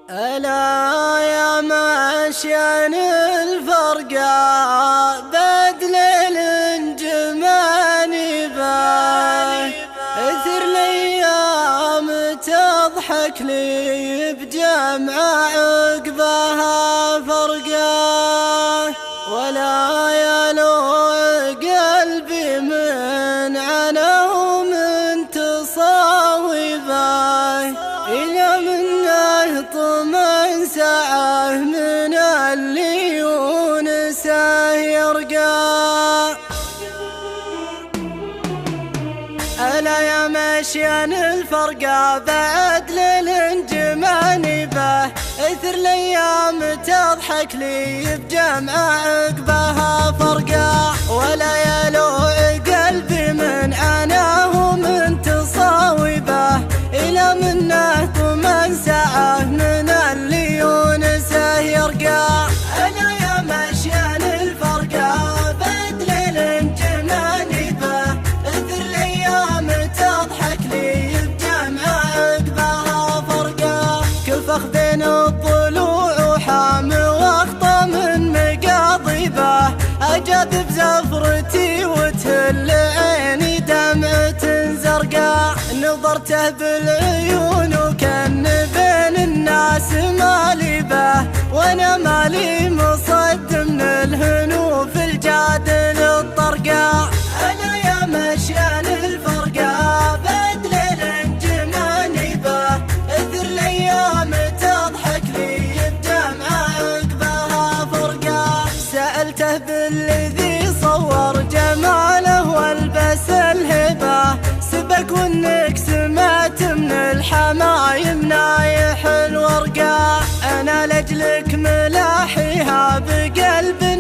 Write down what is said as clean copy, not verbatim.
ألا يا ماشيان الفرقا بدل الانجمان باه اثر الايام تضحك لي بجمع عقبها فرقا ولا يلو قلبي من عنه من تصاوبه إلى منه طمن ساعه من اللي يونسه يرقى. ألا يا ماشيان الفرقا بعد للانجمان به اثر الايام تضحك لي بجمع عقبها فرقا ولا يلو قلبي من عناه من تصاوبه إلى منه طمن ساعه من اللي يونسه يرقى. ألا يا ماشيان الفرقا بدل الانجمان به اثر الايام تضحك لي بجمع عقبها فرقا كفخ بين الضلوع وحام واخطى من مقاضبه اجاذب زفرتي وتهل عيني دمعة زرقاء نظرته بالعيون وكان بين الناس مالي به وانا مالي مصد من الهنوف الجادل الطرقاء. ألا يا ماشيان الفرقا بدل الانجمان به اثر الايام تضحك لي بجمع عقبها فرقا سألته بالذي صور جماله والبس الهبه سبك وانك سمعت من الحمايم نايح الورقا انا لاجلك ملاحيها بقلبي